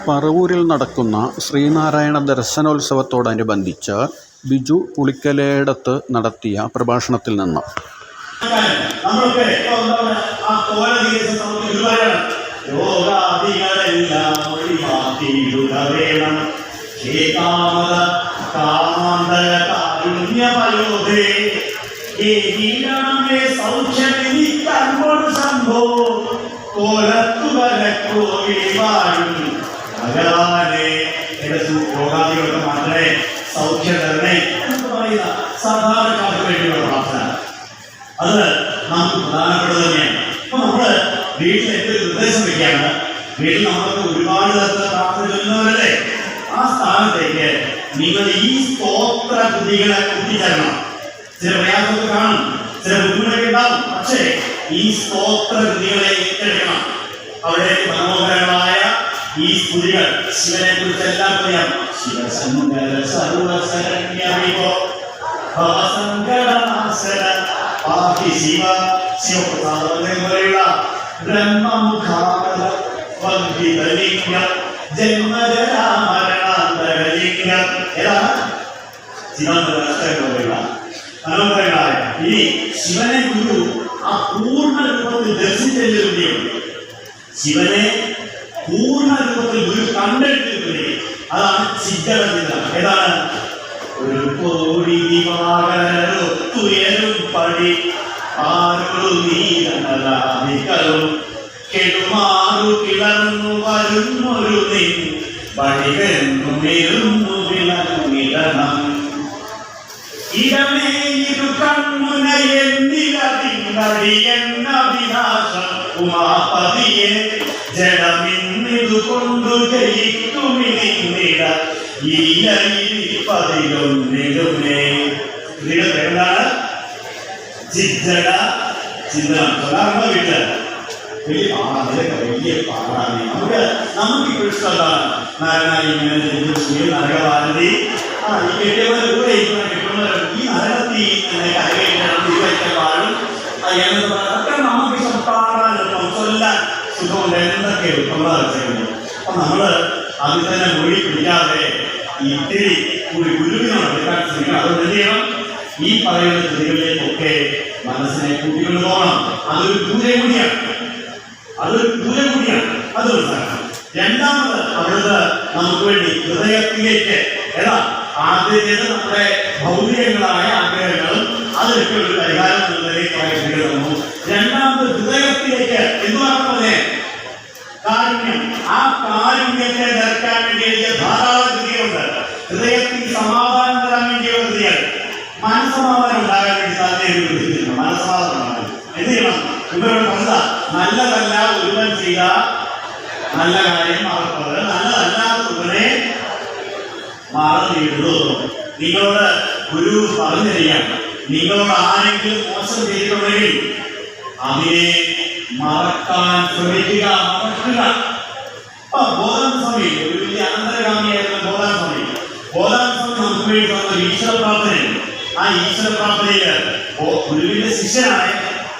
പറവൂരിൽ നടക്കുന്ന ശ്രീനാരായണ ദർശനോത്സവത്തോടനുബന്ധിച്ച് ബിജു പുളിക്കലേടത്ത് നടത്തിയ പ്രഭാഷണത്തിൽ നിന്ന് രോഗാദികൾക്ക് മാത്രമേ സൗഖ്യം തരണേ എന്ന് പറയുന്ന സാധാരണക്കാർക്ക് വേണ്ടിയുള്ള പ്രാർത്ഥന, അത് നമുക്ക് പ്രധാനപ്പെട്ടത് തന്നെയാണ്. അപ്പൊ നമ്മള് വീട്ടിൽ എന്തൊരു നിർദ്ദേശം വയ്ക്കുകയാണ്, വീട്ടിൽ നമ്മൾക്ക് ഒരുപാട് തരത്തിലുള്ള പ്രാർത്ഥന ചൊല്ലുന്നവരല്ലേ, ആ സ്ഥാനത്തേക്ക് നിങ്ങൾ ഈ സ്തോത്ര കൃതികളെ കൂട്ടിച്ചേരണം. ചില പ്രയാസമൊക്കെ കാണും, ചില ബുദ്ധിമുട്ടൊക്കെ ഉണ്ടാവും, പക്ഷേ ഈ സ്തോത്ര കൃതികളെ ഏറ്റെടുക്കണം. അവിടെ മനോഹരങ്ങളായ ഈ സ്തുതികൾ ശിവനെ കുറിച്ച് എല്ലാം പറയാം. ശിവശങ്കര സർവശരണ്യവിഭോ ഭവസങ്കടനാശന പാഹി ശിവ ശിവപ്രസാദം പോലെയുള്ള ബ്രഹ്മമുഖാമല വന്ദിതലിംഗം ജന്മജരാമരണാന്തരലിംഗം ഏതാണ് ശിവപോലെയുള്ള മനോഹരങ്ങളായ ഈ ശിവനെ ഗുരു ആ പൂർണ്ണ രൂപത്തിൽ ദർശിച്ചെല്ലുകയും ശിവനെ പൂർണ്ണ രൂപത്തിൽ ഗുരു കണ്ടെടുത്തിരിക്കുന്നത്, അതാണ് ചിന്തകത്തില്ല. ഏതാണ്? ഒരു കോടി ദിവാകരൊത്തുയരും പടി ആരൊരു നീലമലാദികളും കെടുമാറു കിളർന്നു വരുന്നൊരു നിൻ പടികെന്നുമിരുന്നു വിളങ്ങിടണം. ഇടമേ ഇരു കൺമുനയെന്നിലതിന്നടിയെന്ന വിനാശം ഉമാപതിയെ ജഡമിന്നിതുകൊണ്ടു ജയിക്കുമിനിന്നിട ഈയിരിപ്പതിലൊന്നിലുമേ. ഇതിന്റെ പേരാണ് ചിജ്ജട ചിന്തനം. സാധാരണ വീട്ടില് വലിയ പാടാണ്, വലിയ പാടാണ്. നമുക്ക് ഇപ്പോൾ ഇഷ്ടമാണ് നാരായണ ഇങ്ങനെ നരകവാരതി ഈ കെട്ടിയവരുടെ കൂടെ കിട്ടുന്നവർ ഈ നരകത്തി പാടും എന്നൊക്കെ നമുക്ക് ഇഷ്ടം പാടാനും ചൊല്ലാൻ സുഖമുണ്ട്. എന്തൊക്കെ വെച്ചിട്ടുണ്ട്. അപ്പൊ നമ്മള് അതിൽ തന്നെ മൊഴി പിടിക്കാതെ ഇത്തിരി കൂടി ഗുരുവിനോട് എടുക്കാൻ ശ്രമിക്കണം. അതുകൊണ്ട് എന്ത് ചെയ്യണം? ഈ പറയുന്ന കൃതികളിലേക്കൊക്കെ മനസ്സിനെ കൂട്ടിക്കൊണ്ടു പോകണം. അതൊരു ദൂരെ കൂടിയാണ്, അത് മനസ്സിലാക്കണം. രണ്ടാമത് അവിടുത്തെ നമുക്ക് വേണ്ടി ഹൃദയത്തിലേക്ക് ആദ്യത്തേത് നമ്മുടെ ഭൗതികങ്ങളായ ആഗ്രഹങ്ങളും അതിനൊക്കെ ഒരു പരിഹാരം എന്നതിലേക്ക് തന്നു. രണ്ടാമത് ഹൃദയത്തിലേക്ക് എന്ന് പറഞ്ഞ കാരുണ്യം, ആ കാരുണ്യത്തെ നിറയ്ക്കാൻ വേണ്ടി എഴുതിയ ധാരാളം കൃതികളുണ്ട്. ഹൃദയത്തിൽ സമാധാനം തരാൻ വേണ്ടിയുള്ള കൃതികൾ, മനസ്സമാധാനം ഉണ്ടാകാൻ വേണ്ടി താല്പര്യം മനസ്സമാധാനം ഉണ്ടാകാൻ എന്ത് ചെയ്യണം? ഇവരോട് പറഞ്ഞ നല്ലതല്ല ഒരുവൻ ചെയ്ത നല്ല കാര്യം മറക്കുന്നത്, നല്ലതല്ലാത്തവരെ മാറുന്നിടുന്നു. നിങ്ങളോട് ഗുരു പറഞ്ഞു തരികയാണ്, നിങ്ങളോട് ആരെങ്കിലും മോശം ചെയ്തിട്ടുണ്ടെങ്കിൽ അതിനെ മറക്കാൻ ശ്രമിക്കുക, മറക്കുക. ബോധാന സ്വാമി ഒരു വലിയ അനന്തരഗാമിയായിരുന്ന ബോധാന സ്വാമി നമുക്ക് വേണ്ടി തന്ന ഈശ്വര പ്രാർത്ഥനയുണ്ട്. ആ ഈശ്വര പ്രാർത്ഥനയില് ഗുരുവിന്റെ ശിഷ്യനായ,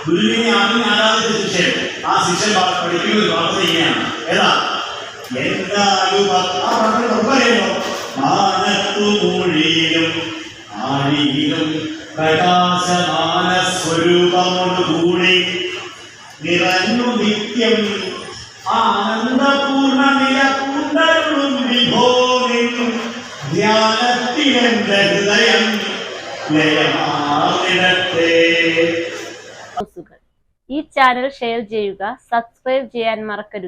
ഗുരുവിനെ ആരാധിച്ച ശിഷ്യൻ, ആ ശിഷ്യൻ പഠിക്കുന്ന ഒരു പ്രാർത്ഥന ഇങ്ങനെയാണ്. ഏതാ? എന്തായാലും ആ പ്രാർത്ഥന നമുക്കറിയാമോ? മാനത്തുമൊഴിയിലും ആഴിയിലും പ്രകാശമാന സ്വരൂപമോടുകൂടി നിറഞ്ഞു നിത്യം ആനന്ദപൂർണ്ണ നിലപൂർണ്ണരും വിഭോഗിനും ധ്യാനത്തിലെന്റെ ഹൃദയം ലയമാവിടട്ടെ. ഈ ചാനൽ ഷെയർ ചെയ്യുക, സബ്സ്ക്രൈബ് ചെയ്യാൻ മറക്കരുത്.